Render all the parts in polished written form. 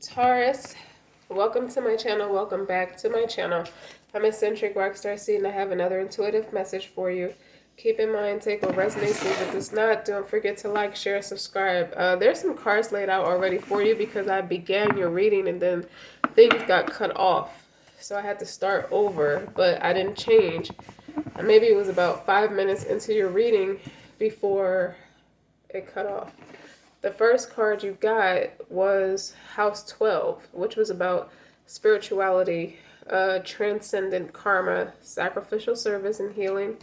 Taurus, welcome to my channel. Welcome back to my channel. I'm eccentric RockStar'Seed, and I have another intuitive message for you. Keep in mind, take what resonates, leave what does not. Don't forget to like, share, subscribe. There's some cards laid out already for you because I began your reading and then things got cut off. So I had to start over, but I didn't change. And maybe it was about 5 minutes into your reading before it cut off. The first card you got was House 12, which was about spirituality, transcendent karma, sacrificial service, and healing.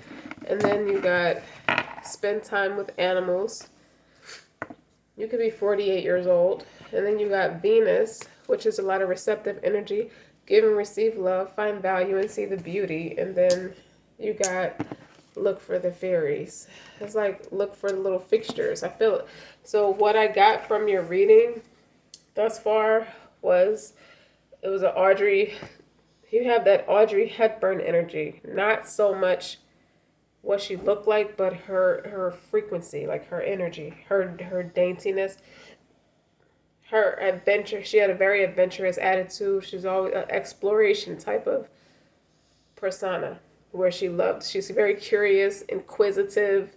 And then you got spend time with animals. You could be 48 years old. And then you got Venus, which is a lot of receptive energy. Give and receive love, find value, and see the beauty. And then you got look for the fairies. It's like look for the little fixtures. I feel it. So what I got from your reading thus far was it was an Audrey. You have that Audrey Hepburn energy. Not so much what she looked like, but her frequency, like her energy, her daintiness, her adventure. She had a very adventurous attitude. She's always an exploration type of persona where she's very curious, inquisitive,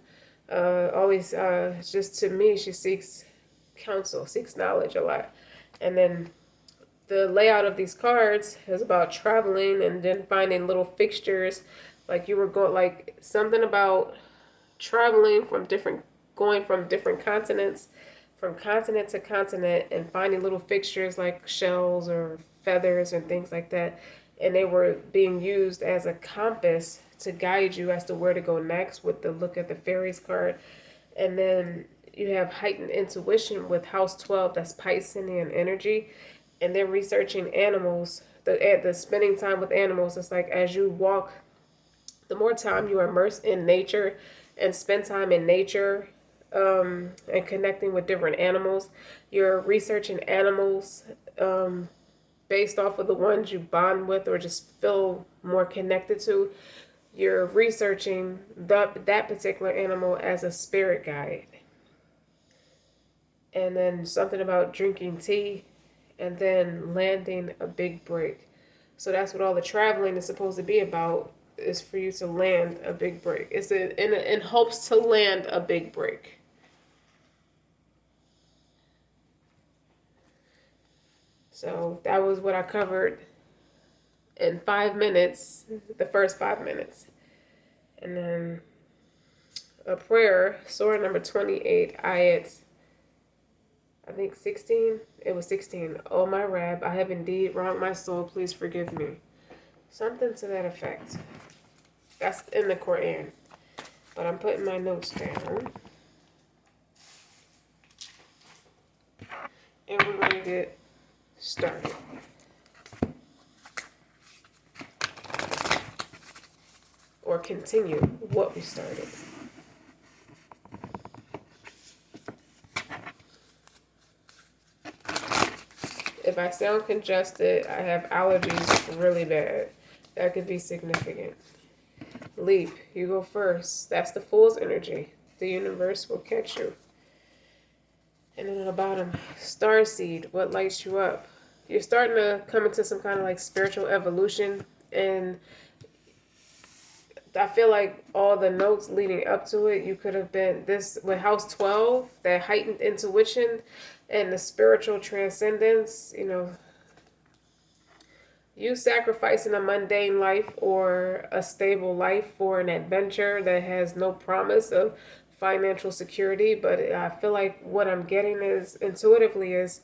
always just to me she seeks counsel, seeks knowledge a lot. And then the layout of these cards is about traveling and then finding little fixtures, like you were going, like something about traveling going from different continents, from continent to continent, and finding little fixtures like shells or feathers and things like that. And they were being used as a compass to guide you as to where to go next with the look at the fairies card. And then you have heightened intuition with House 12, that's Piscean energy. And then researching animals, the spending time with animals. It's like as you walk, the more time you immerse in nature and spend time in nature, and connecting with different animals, you're researching animals, based off of the ones you bond with or just feel more connected to. You're researching that particular animal as a spirit guide. And then something about drinking tea and then landing a big break. So that's what all the traveling is supposed to be about, is for you to land a big break. It's in hopes to land a big break. So that was what I covered in 5 minutes, the first 5 minutes. And then a prayer, Surah number 28, ayat, I think 16. It was 16. Oh my Rab, I have indeed wronged my soul. Please forgive me. Something to that effect. That's in the Quran. But I'm putting my notes down. And we're going to get started. Or continue what we started. If I sound congested, I have allergies really bad. That could be significant. Leap, you go first. That's the Fool's energy. The universe will catch you. And then at the bottom, Starseed, what lights you up? You're starting to come into some kind of like spiritual evolution, and I feel like all the notes leading up to it, you could have been this with House 12, that heightened intuition and the spiritual transcendence, you sacrificing a mundane life or a stable life for an adventure that has no promise of financial security. But I feel like what I'm getting is intuitively is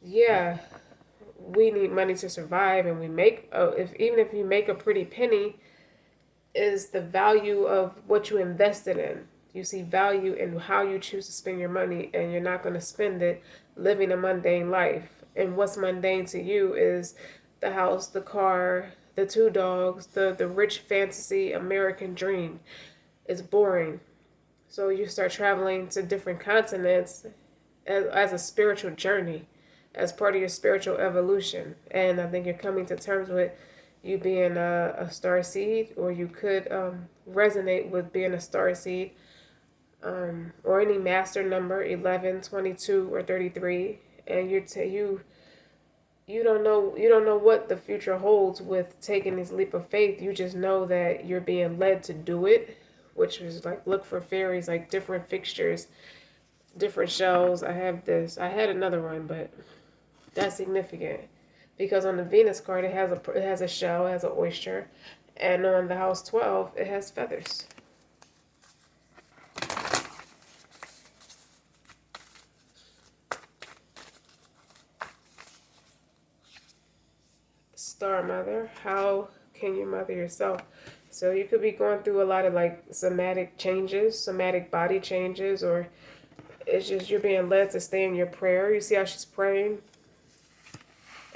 yeah, we need money to survive, and we make even if you make a pretty penny, is the value of what you invested in. You see value in how you choose to spend your money, and you're not going to spend it living a mundane life. And what's mundane to you is the house, the car, the 2 dogs, the rich fantasy American dream. It's boring. So you start traveling to different continents as a spiritual journey, as part of your spiritual evolution. And I think you're coming to terms with you being a star seed, or you could resonate with being a star seed, or any master number, 11, 22, or 33. and you don't know what the future holds with taking this leap of faith. You just know that you're being led to do it, which was like look for fairies, like different fixtures, different shells. I have this. I had another one, but that's significant because on the Venus card it has a shell, it has an oyster, and on the house 12 it has feathers. Star Mother, how can you mother yourself? So you could be going through a lot of like somatic changes, somatic body changes, or it's just you're being led to stay in your prayer. You see how she's praying?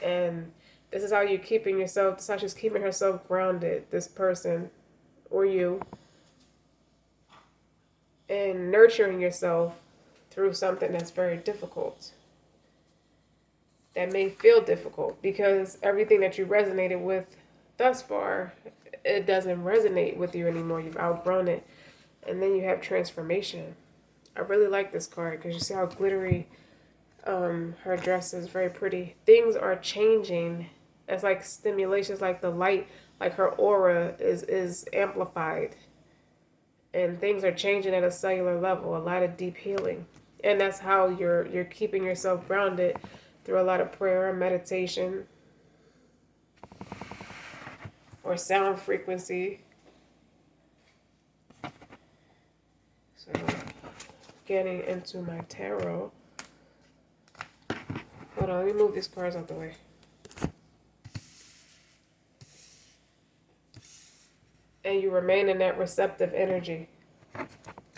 And this is how you're keeping yourself, this is how she's keeping herself grounded, this person, or you, and nurturing yourself through something that's very difficult. That may feel difficult because everything that you resonated with thus far, it doesn't resonate with you anymore. You've outgrown it. And then you have transformation. I really like this card because you see how glittery her dress is. Very pretty. Things are changing. It's like stimulation. It's like the light, like her aura is amplified. And things are changing at a cellular level. A lot of deep healing. And that's how you're keeping yourself grounded through a lot of prayer and meditation or sound frequency. So getting into my tarot. Hold on, let me move these cards out the way. And you remain in that receptive energy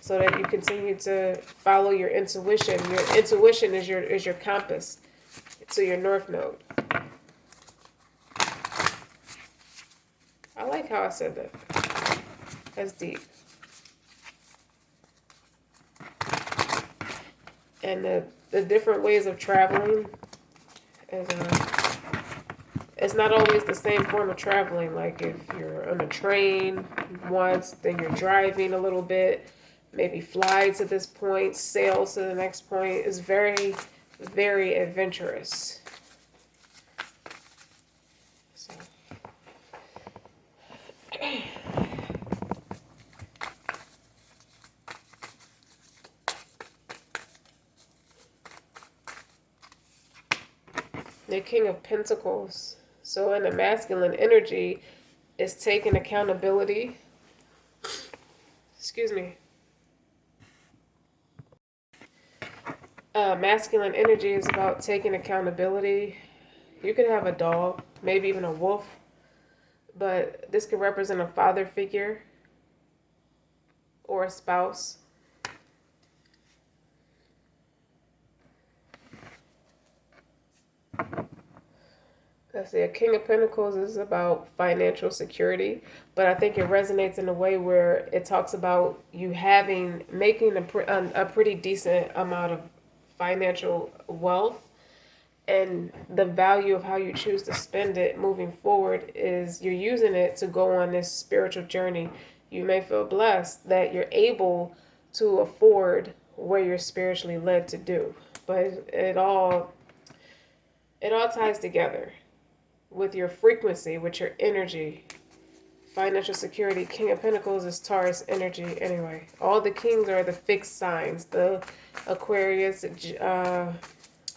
so that you continue to follow your intuition. Your intuition is your compass to your north node. I like how I said that. That's deep. And the different ways of traveling is it's not always the same form of traveling. Like if you're on a train once, then you're driving a little bit, maybe fly to this point, sail to the next point. It's very, very adventurous. So. The King of Pentacles. So in the masculine energy, it's taking accountability. Excuse me. Masculine energy is about taking accountability. You could have a dog, maybe even a wolf, but this could represent a father figure or a spouse. Let's see, a King of Pentacles is about financial security, but I think it resonates in a way where it talks about you making a pretty decent amount of financial wealth, and the value of how you choose to spend it moving forward is you're using it to go on this spiritual journey. You may feel blessed that you're able to afford what you're spiritually led to do, but it all ties together with your frequency, with your energy. Financial security. King of Pentacles is Taurus energy anyway. All the kings are the fixed signs. The Aquarius,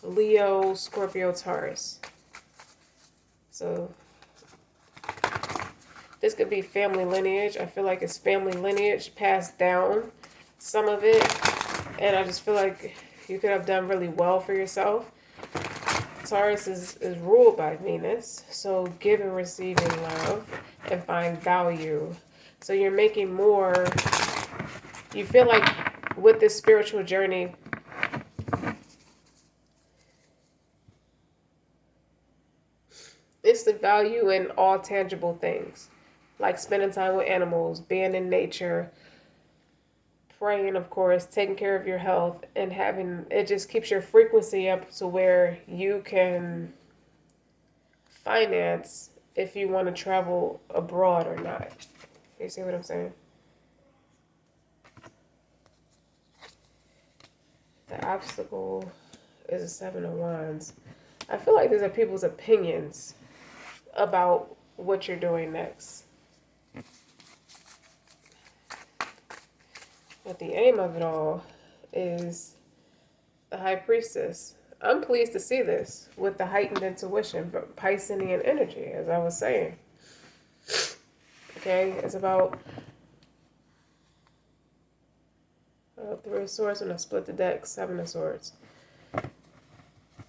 Leo, Scorpio, Taurus. So this could be family lineage. I feel like it's family lineage passed down, some of it. And I just feel like you could have done really well for yourself. Taurus is ruled by Venus, so give and receive in love and find value. So you're making more, you feel like with this spiritual journey, it's the value in all tangible things, like spending time with animals, being in nature, praying, of course, taking care of your health, and it just keeps your frequency up to where you can finance if you want to travel abroad or not. You see what I'm saying? The obstacle is the Seven of Wands. I feel like these are people's opinions about what you're doing next. But the aim of it all is the High Priestess. I'm pleased to see this with the heightened intuition, but Piscean energy, as I was saying. Okay, it's about Three of Swords. When I split the deck, Seven of Swords.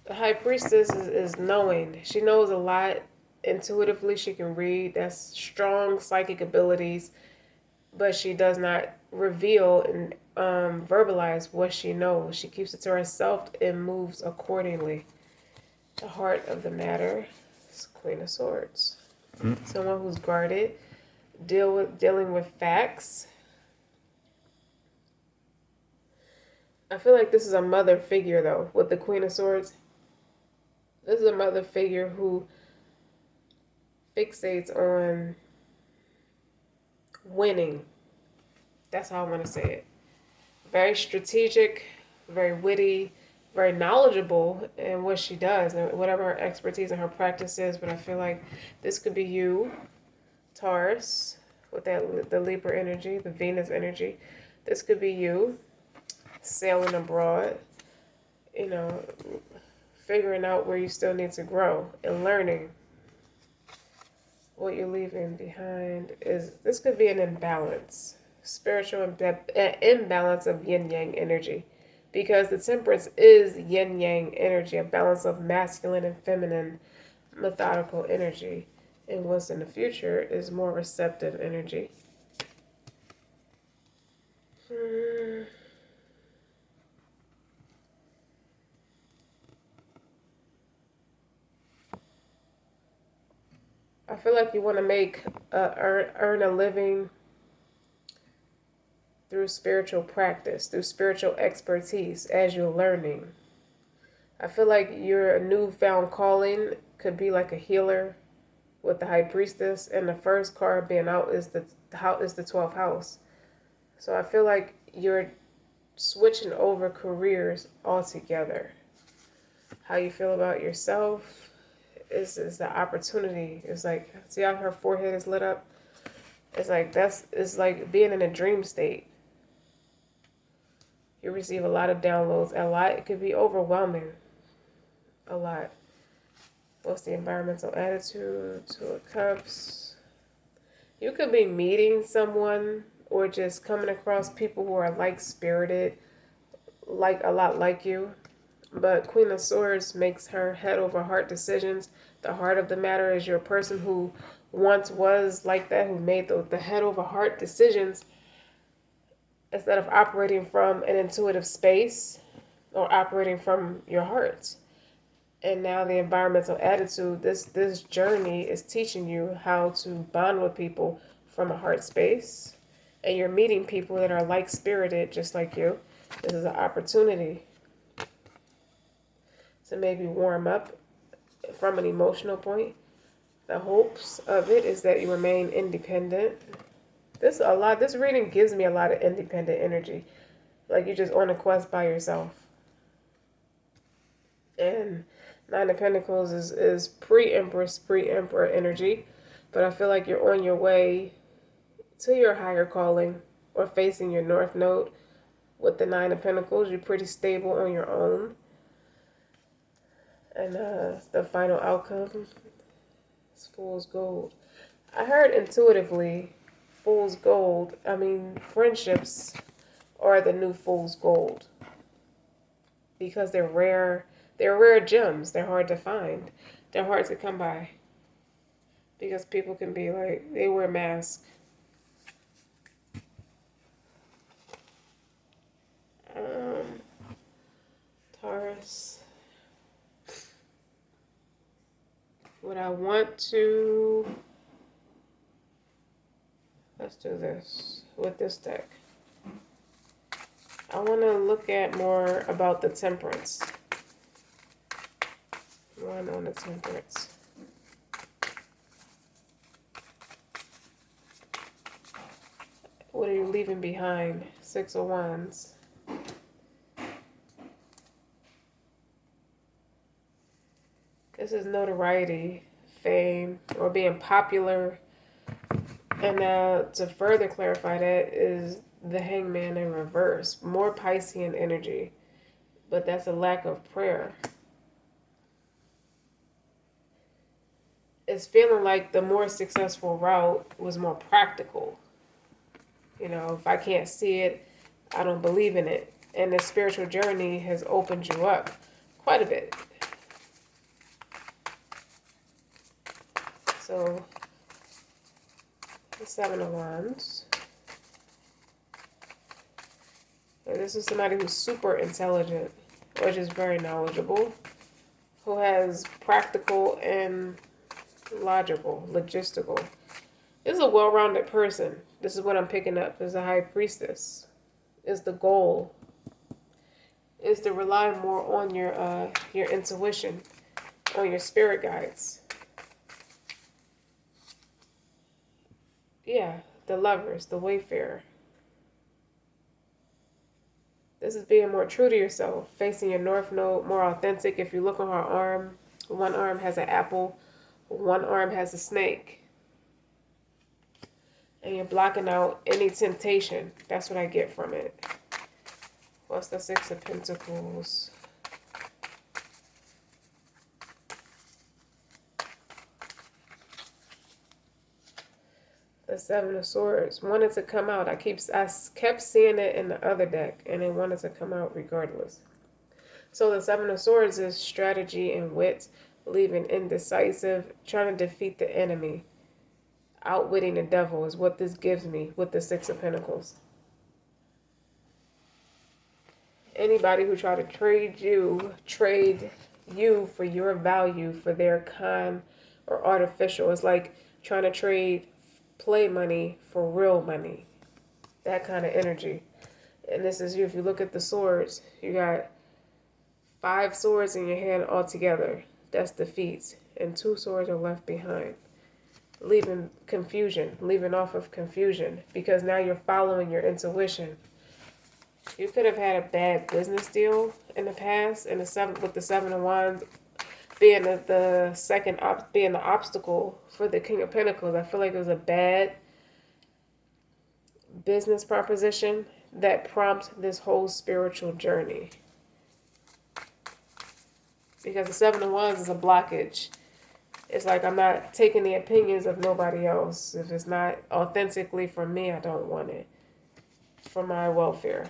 The High Priestess is knowing. She knows a lot. Intuitively, she can read. That's strong psychic abilities, but she does not reveal and verbalize what she knows. She keeps it to herself and moves accordingly. The heart of the matter is Queen of Swords. Someone who's guarded, dealing with facts. I feel like this is a mother figure, though, with the Queen of Swords. This is a mother figure who fixates on winning. That's how I want to say it. Very strategic, very witty, very knowledgeable in what she does and whatever her expertise and her practice is. But I feel like this could be you, Taurus, with the Libra energy, the Venus energy. This could be you sailing abroad, you know, figuring out where you still need to grow and learning. What you're leaving behind is, this could be an imbalance, spiritual imbalance of yin-yang energy, because the Temperance is yin-yang energy, a balance of masculine and feminine methodical energy, and what's in the future is more receptive energy. I feel like you want to make earn a living through spiritual practice, through spiritual expertise as you're learning. I feel like your newfound calling could be like a healer with the High Priestess, and the first card being out is the 12th house. So I feel like you're switching over careers altogether. How you feel about yourself is the opportunity. It's like, see how her forehead is lit up? It's like being in a dream state. You receive a lot of downloads. It could be overwhelming. A lot. What's the environmental attitude? Two of Cups. You could be meeting someone or just coming across people who are like-spirited, like a lot like you. But Queen of Swords makes her head over heart decisions. The heart of the matter is your person who once was like that, who made the head over heart decisions instead of operating from an intuitive space or operating from your heart. And now the environmental attitude, this journey is teaching you how to bond with people from a heart space. And you're meeting people that are like-spirited, just like you. This is an opportunity to maybe warm up from an emotional point. The hopes of it is that you remain independent. This reading gives me a lot of independent energy. Like you're just on a quest by yourself. And Nine of Pentacles is pre-Empress, pre-Emperor energy. But I feel like you're on your way to your higher calling or facing your North Node. With the Nine of Pentacles, you're pretty stable on your own. And the final outcome is Fool's Gold. I heard intuitively, Fool's Gold, I mean, friendships are the new Fool's Gold. Because they're rare gems. They're hard to find. They're hard to come by. Because people can be like, they wear masks. Taurus. What I want to... Let's do this with this deck. I want to look at more about the Temperance. One on the Temperance. What are you leaving behind? Six of Wands. This is notoriety, fame, or being popular. And now to further clarify that is the hangman in reverse. More Piscean energy, but that's a lack of prayer. It's feeling like the more successful route was more practical. You know, if I can't see it, I don't believe in it. And the spiritual journey has opened you up quite a bit. So, the Seven of Wands. So this is somebody who's super intelligent or just very knowledgeable, who has practical and logistical. This is a well-rounded person. This is what I'm picking up as a high priestess. Is the goal is to rely more on your intuition, on your spirit guides. Yeah, the Lovers, the Wayfarer. This is being more true to yourself, facing your North Node, more authentic. If you look on her arm, one arm has an apple, one arm has a snake. And you're blocking out any temptation. That's what I get from it. What's the Six of Pentacles? The Seven of Swords wanted to come out. I kept seeing it in the other deck, and it wanted to come out regardless. So the Seven of Swords is strategy and wit, leaving indecisive, trying to defeat the enemy. Outwitting the devil is what this gives me with the Six of Pentacles. Anybody who try to trade you for your value, for their con or artificial, is like trying to trade play money for real money. That kind of energy. And this is you. If you look at the swords, you got 5 swords in your hand altogether. That's defeats. And 2 swords are left behind. Leaving confusion. Leaving off of confusion. Because now you're following your intuition. You could have had a bad business deal in the past. And with the Seven of Wands being being the obstacle for the King of Pentacles. I feel like it was a bad business proposition that prompts this whole spiritual journey. Because the Seven of Wands is a blockage. It's like I'm not taking the opinions of nobody else. If it's not authentically for me, I don't want it. For my welfare.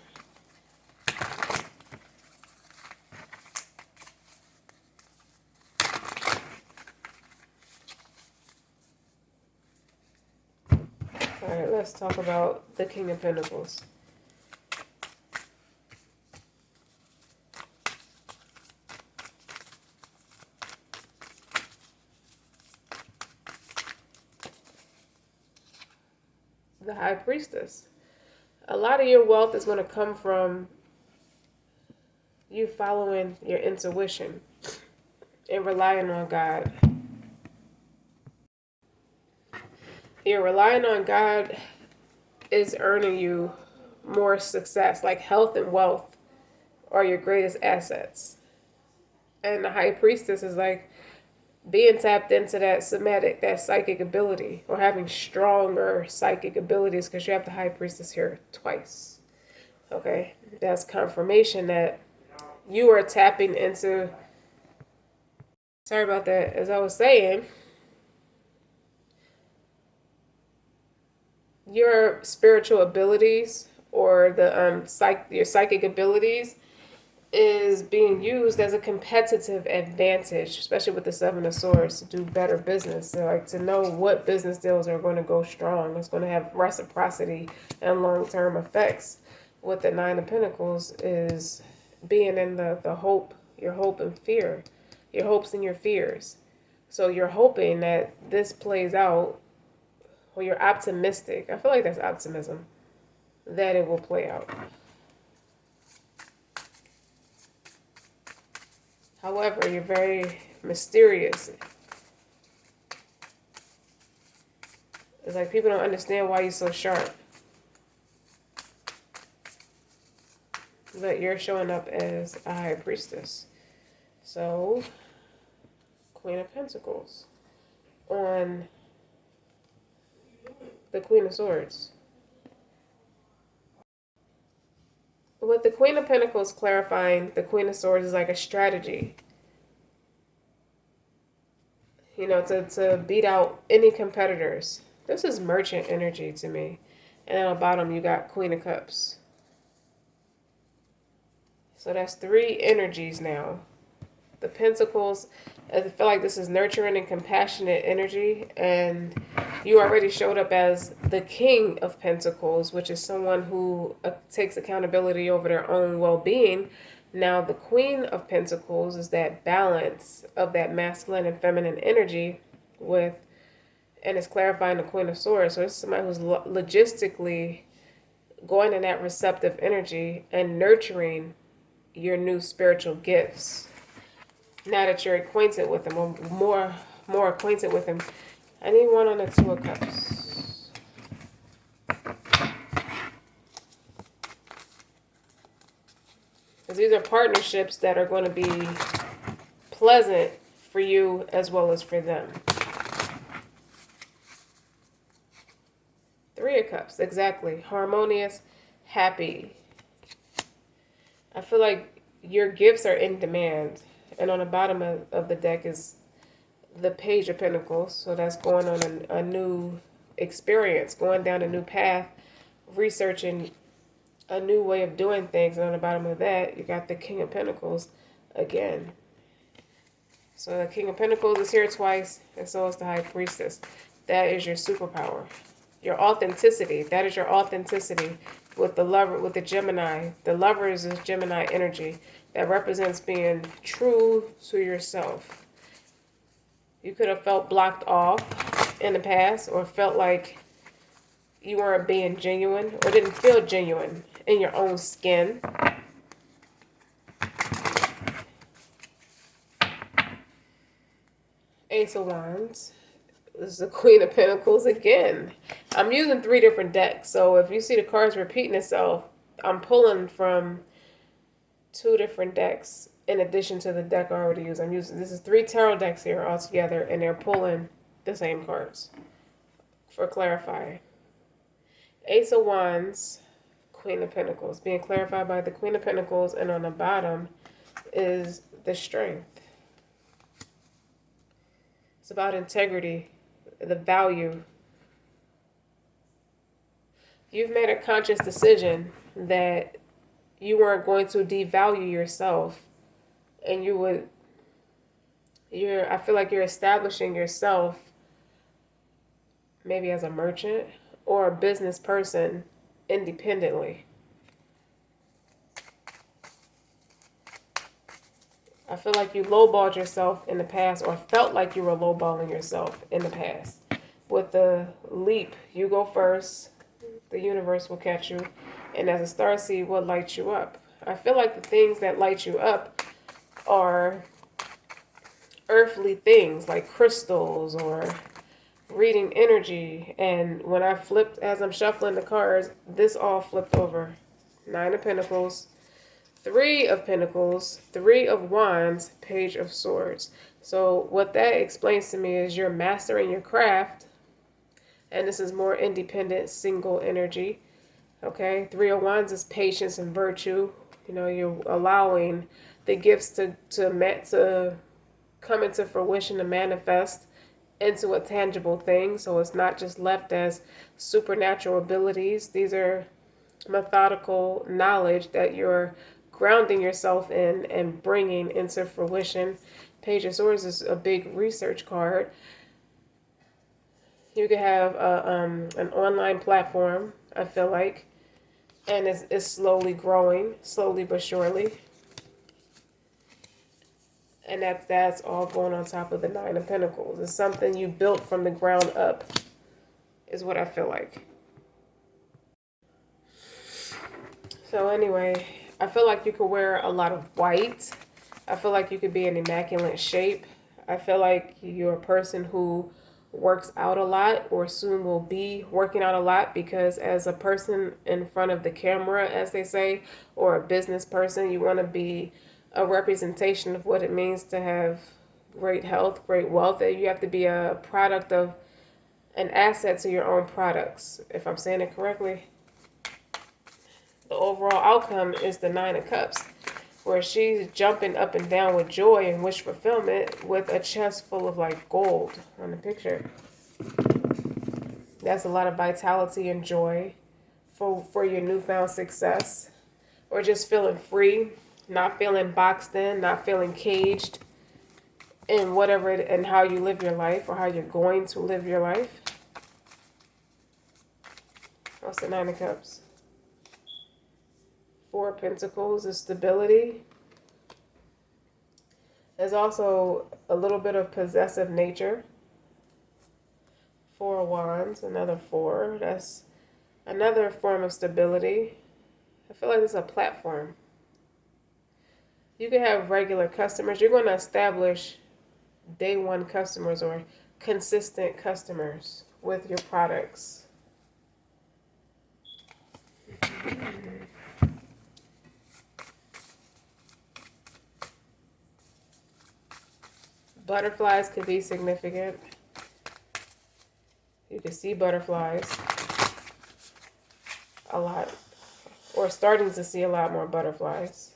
Alright, let's talk about the King of Pentacles. The High Priestess. A lot of your wealth is going to come from you following your intuition and relying on God. You're relying on God is earning you more success. Like health and wealth are your greatest assets. And the High Priestess is like being tapped into that somatic, that psychic ability, or having stronger psychic abilities, because you have the High Priestess here twice. Okay? That's confirmation that you are tapping into, sorry about that, as I was saying, your spiritual abilities or your psychic abilities is being used as a competitive advantage, especially with the Seven of Swords, to do better business. So like to know what business deals are going to go strong. It's going to have reciprocity and long-term effects. With the Nine of Pentacles is being in the hope, your hope and fear, your hopes and your fears. So you're hoping that this plays out, or you're optimistic. I feel like that's optimism, that it will play out. However, you're very mysterious. It's like people don't understand why you're so sharp. But you're showing up as a High Priestess. So, Queen of Pentacles on the Queen of Swords. With the Queen of Pentacles clarifying, the Queen of Swords is like a strategy. You know, to beat out any competitors. This is merchant energy to me. And on the bottom, you got Queen of Cups. So that's 3 energies now. The Pentacles, I feel like this is nurturing and compassionate energy. And you already showed up as the King of Pentacles, which is someone who takes accountability over their own well-being. Now, the Queen of Pentacles is that balance of that masculine and feminine energy with, and it's clarifying the Queen of Swords. So it's somebody who's logistically going in that receptive energy and nurturing your new spiritual gifts. Now that you're acquainted with them, or more acquainted with them. I need one on the Two of Cups. Because these are partnerships that are going to be pleasant for you as well as for them. 3 of Cups, exactly. Harmonious, happy. I feel like your gifts are in demand. And on the bottom of the deck is the Page of Pentacles. So that's going on a new experience, going down a new path, researching a new way of doing things. And on the bottom of that, you got the King of Pentacles again. So the King of Pentacles is here twice, and so is the High Priestess. That is your superpower. Your authenticity. That is your authenticity. With the Lover, with the Gemini. The Lover is this Gemini energy that represents being true to yourself. You could have felt blocked off in the past, or felt like you weren't being genuine, or didn't feel genuine in your own skin. Ace of Wands. This is the Queen of Pentacles again. I'm using 3 different decks, so if you see the cards repeating itself, I'm pulling from 2 different decks in addition to the deck I already used. This is 3 tarot decks here all together, and they're pulling the same cards for clarifying. Ace of Wands, Queen of Pentacles, being clarified by the Queen of Pentacles, and on the bottom is the Strength. It's about integrity, the value. You've made a conscious decision that you weren't going to devalue yourself, and I feel like you're establishing yourself maybe as a merchant or a business person independently. I feel like you lowballed yourself in the past, or felt like you were lowballing yourself in the past. With the leap, you go first, the universe will catch you, and as a starseed, what lights you up? I feel like the things that light you up are earthly things, like crystals or reading energy. And when I flipped, as I'm shuffling the cards, this all flipped over. 9 of Pentacles, 3 of Pentacles, 3 of Wands, Page of Swords. So what that explains to me is you're mastering your craft, and this is more independent, single energy. Okay, 3 of Wands is patience and virtue. You know, you're allowing the gifts to come into fruition, to manifest into a tangible thing. So it's not just left as supernatural abilities. These are methodical knowledge that you're grounding yourself in and bringing into fruition. Page of Swords is a big research card. You could have an online platform, I feel like, and it's slowly growing, slowly but surely. And that's all going on top of the 9 of Pentacles. It's something you built from the ground up, is what I feel like. So anyway, I feel like you could wear a lot of white. I feel like you could be in immaculate shape. I feel like you're a person who works out a lot, or soon will be working out a lot, because as a person in front of the camera, as they say, or a business person, you want to be a representation of what it means to have great health, great wealth, and you have to be a product of an asset to your own products, if I'm saying it correctly. The overall outcome is the Nine of Cups, where she's jumping up and down with joy and wish fulfillment with a chest full of like gold on the picture. That's a lot of vitality and joy for your newfound success, or just feeling free, not feeling boxed in, not feeling caged in whatever and how you live your life or how you're going to live your life. What's the Nine of Cups? Four of Pentacles is stability. There's also a little bit of possessive nature. Four of Wands, another four. That's another form of stability. I feel like it's a platform. You can have regular customers. You're going to establish day one customers or consistent customers with your products. Butterflies could be significant. You can see butterflies a lot, or starting to see a lot more butterflies.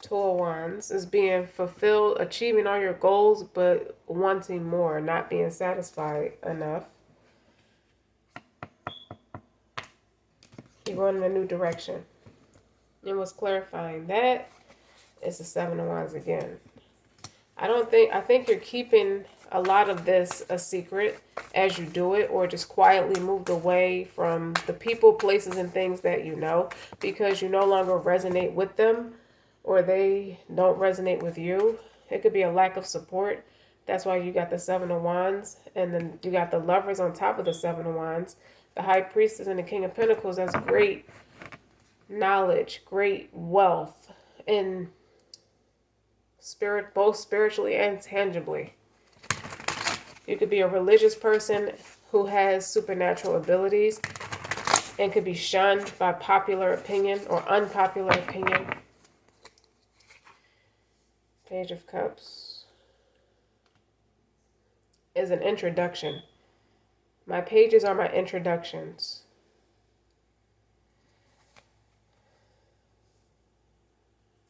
Two of Wands is being fulfilled, achieving all your goals, but wanting more, not being satisfied enough. You're going in a new direction. And what's clarifying that is the Seven of Wands again. I think you're keeping a lot of this a secret as you do it, or just quietly moved away from the people, places, and things that you know, because you no longer resonate with them, or they don't resonate with you. It could be a lack of support. That's why you got the Seven of Wands, and then you got the Lovers on top of the Seven of Wands. The High Priestess and the King of Pentacles, that's great knowledge, great wealth, and spirit, both spiritually and tangibly. You could be a religious person who has supernatural abilities and could be shunned by popular opinion or unpopular opinion. Page of Cups is an introduction. My pages are my introductions.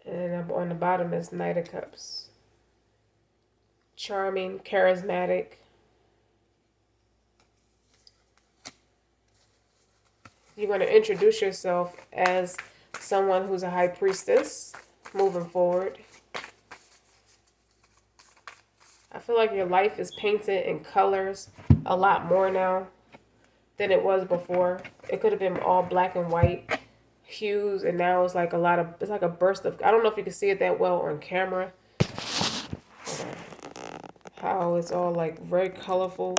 And on the bottom is Knight of Cups. Charming, charismatic. You're going to introduce yourself as someone who's a high priestess moving forward. I feel like your life is painted in colors a lot more now than it was before. It could have been all black and white hues, and now it's like it's like a burst of, I don't know if you can see it that well on camera, how it's all like very colorful.